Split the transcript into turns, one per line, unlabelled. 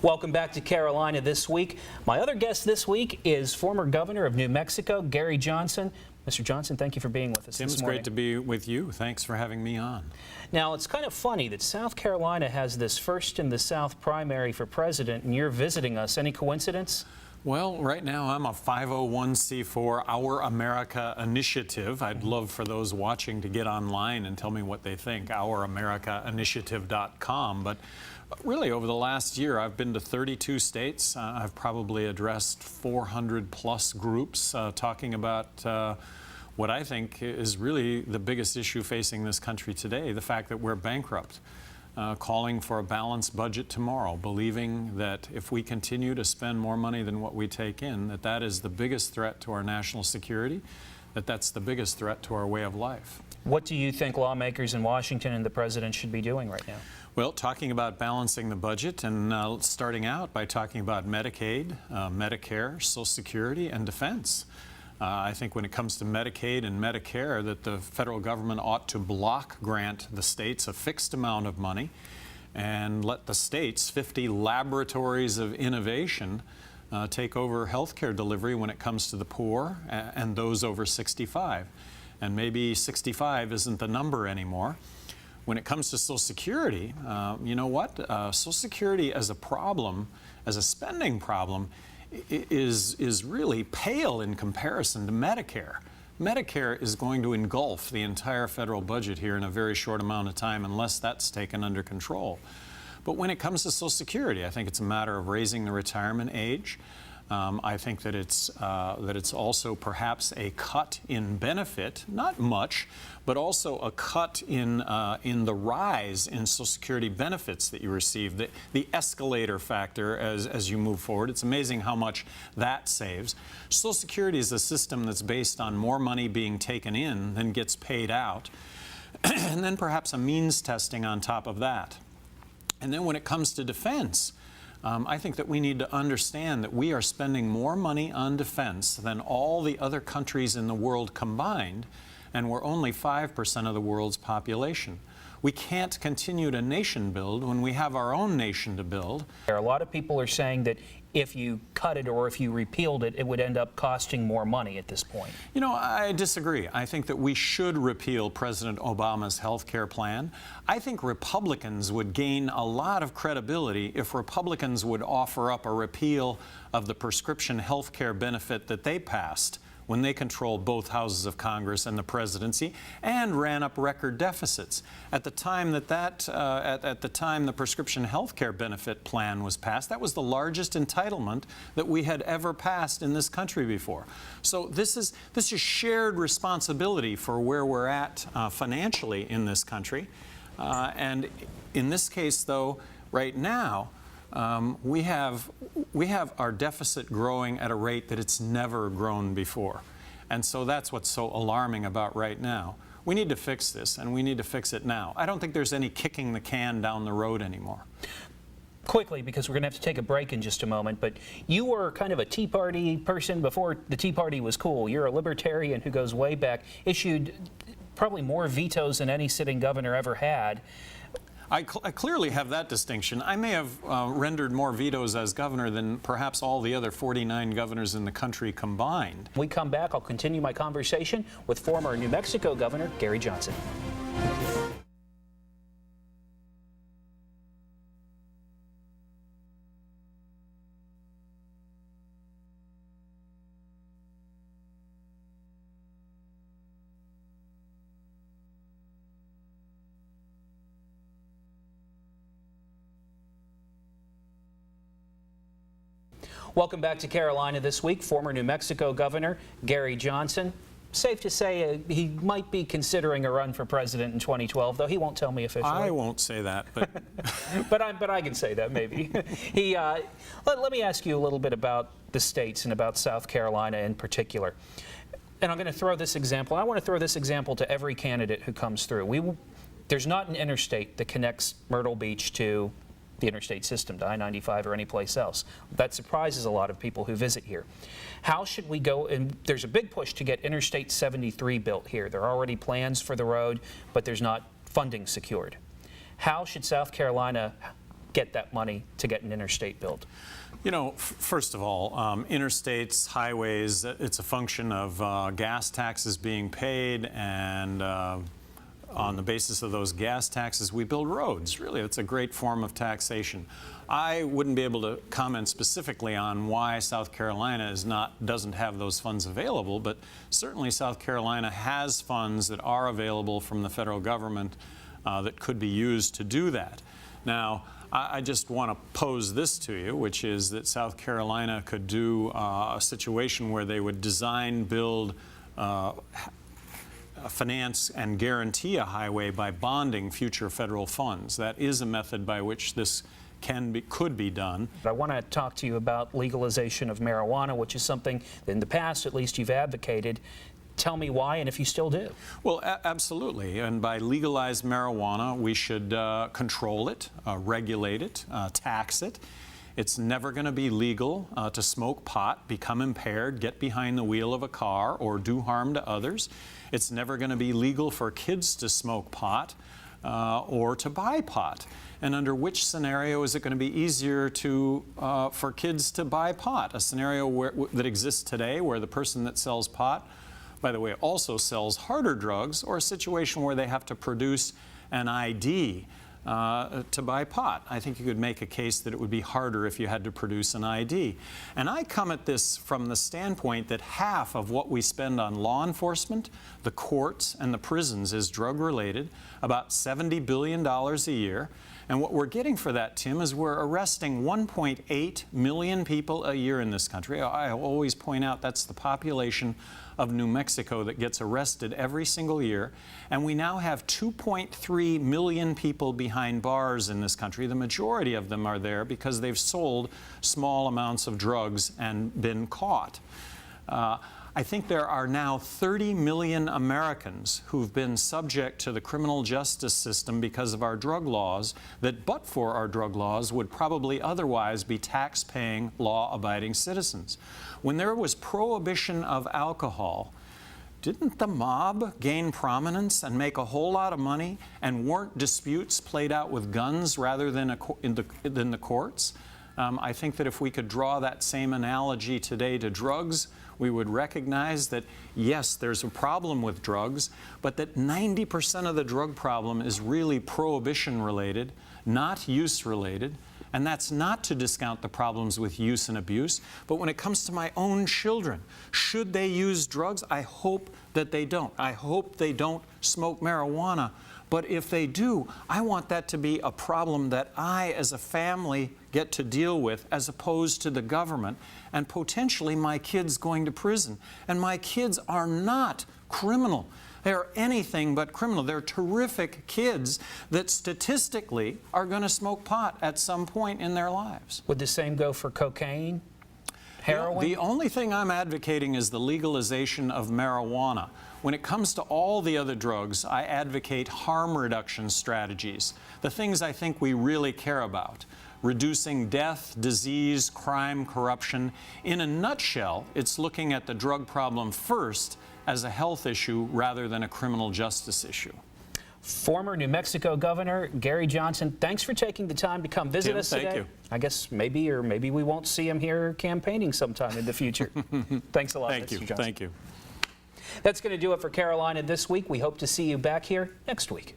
Welcome back to Carolina This Week. My other guest this week is former governor of New Mexico, Gary Johnson. Mr. Johnson, thank you for being with us
Tim,
this
it's
morning.
great to be with you. Thanks for having me on.
Now, it's kind of funny that South Carolina has this first in the South primary for president, and you're visiting us. Any coincidence?
Well, right now I'm a 501c4 Our America Initiative. I'd love for those watching to get online and tell me what they think, ouramericainitiative.com. But really, over the last year, I've been to 32 states. I've probably addressed 400 plus groups talking about what I think is really the biggest issue facing this country today, the fact that we're bankrupt. Calling for a balanced budget tomorrow, believing that if we continue to spend more money than what we take in, that is the biggest threat to our national security, that's the biggest threat to our way of life.
What do you think lawmakers in Washington and the president should be doing right now?
Well, talking about balancing the budget and starting out by talking about Medicaid, Medicare, Social Security, and defense. I think when it comes to Medicaid and Medicare, that the federal government ought to block grant the states a fixed amount of money and let the states, 50 laboratories of innovation, take over health care delivery when it comes to the poor and those over 65. And maybe 65 isn't the number anymore. When it comes to Social Security, you know what? Social Security as a problem, as a spending problem, is really pale in comparison to Medicare. Medicare is going to engulf the entire federal budget here in a very short amount of time unless that's taken under control. But when it comes to Social Security, I think it's a matter of raising the retirement age. I think that it's also perhaps a cut in benefit, not much, but also a cut in the rise in Social Security benefits that you receive, the escalator factor as you move forward. It's amazing how much that saves. Social Security is a system that's based on more money being taken in than gets paid out, and then perhaps a means testing on top of that. And then when it comes to defense, I think that we need to understand that we are spending more money on defense than all the other countries in the world combined, and we're only 5% of the world's population. We can't continue to nation build when we have our own nation to build.
A lot of people are saying that if you cut it or if you repealed it, it would end up costing more money at this point.
You know, I disagree. I think that we should repeal President Obama's health care plan. I think Republicans would gain a lot of credibility if Republicans would offer up a repeal of the prescription health care benefit that they passed when they controlled both houses of Congress and the presidency and ran up record deficits. At the time at the time the prescription health care benefit plan was passed, that was the largest entitlement that we had ever passed in this country before. So this is shared responsibility for where we're at financially in this country. And in this case, though, right now, we have our deficit growing at a rate that it's never grown before. And so that's what's so alarming about right now. We need to fix this, and we need to fix it now. I don't think there's any kicking the can down the road anymore.
Quickly, because we're going to have to take a break in just a moment, but you were kind of a Tea Party person before the Tea Party was cool. You're a libertarian who goes way back, issued probably more vetoes than any sitting governor ever had.
I clearly have that distinction. I may have rendered more vetoes as governor than perhaps all the other 49 governors in the country combined.
When we come back, I'll continue my conversation with former New Mexico Governor Gary Johnson. Welcome back to Carolina This Week. Former New Mexico Governor Gary Johnson. Safe to say he might be considering a run for president in 2012, though he won't tell me officially.
I won't say that, but
but I can say that maybe. Let me ask you a little bit about the states and about South Carolina in particular. And I'm going to throw this example. I want to throw this example to every candidate who comes through. There's not an interstate that connects Myrtle Beach to the interstate system, to I-95 or any place else. That surprises a lot of people who visit here. How should we go, and there's a big push to get Interstate 73 built here. There are already plans for the road, but there's not funding secured. How should South Carolina get that money to get an interstate built?
You know, first of all, interstates, highways, it's a function of gas taxes being paid, and on the basis of those gas taxes, we build roads. Really, it's a great form of taxation. I wouldn't be able to comment specifically on why South Carolina doesn't have those funds available, but certainly South Carolina has funds that are available from the federal government that could be used to do that. Now, I just want to pose this to you, which is that South Carolina could do a situation where they would design, build, finance, and guarantee a highway by bonding future federal funds. That is a method by which this could be done.
I want to talk to you about legalization of marijuana, which is something that in the past, at least, you've advocated. Tell me why, and if you still do.
Well, absolutely. And by legalized marijuana, we should control it, regulate it, tax it. It's never going to be legal to smoke pot, become impaired, get behind the wheel of a car, or do harm to others. It's never going to be legal for kids to smoke pot or to buy pot. And under which scenario is it going to be easier for kids to buy pot? A scenario that exists today where the person that sells pot, by the way, also sells harder drugs, or a situation where they have to produce an ID to buy pot. I think you could make a case that it would be harder if you had to produce an ID. And I come at this from the standpoint that half of what we spend on law enforcement, the courts, and the prisons is drug-related, about $70 billion a year. And what we're getting for that, Tim, is we're arresting 1.8 million people a year in this country. I always point out that's the population of New Mexico that gets arrested every single year. And we now have 2.3 million people behind bars in this country. The majority of them are there because they've sold small amounts of drugs and been caught. I think there are now 30 million Americans who've been subject to the criminal justice system because of our drug laws that, but for our drug laws, would probably otherwise be tax-paying, law-abiding citizens. When there was prohibition of alcohol, didn't the mob gain prominence and make a whole lot of money, and weren't disputes played out with guns rather than in the courts? I think that if we could draw that same analogy today to drugs, we would recognize that, yes, there's a problem with drugs, but that 90% of the drug problem is really prohibition-related, not use-related. And that's not to discount the problems with use and abuse. But when it comes to my own children, should they use drugs? I hope that they don't. I hope they don't smoke marijuana. But if they do, I want that to be a problem that I, as a family, get to deal with, as opposed to the government and potentially my kids going to prison. And my kids are not criminal. They are anything but criminal. They're terrific kids that statistically are going to smoke pot at some point in their lives.
Would the same go for cocaine, heroin?
The only thing I'm advocating is the legalization of marijuana. When it comes to all the other drugs, I advocate harm reduction strategies, the things I think we really care about. Reducing death, disease, crime, corruption. In a nutshell, it's looking at the drug problem first as a health issue rather than a criminal justice issue.
Former New Mexico Governor Gary Johnson, thanks for taking the time to come visit
Tim,
us today.
thank you.
I guess maybe we won't see him here campaigning sometime in the future. Thanks a lot,
Thank
Mr.
you.
Johnson.
Thank you.
That's going to do it for Carolina this week. We hope to see you back here next week.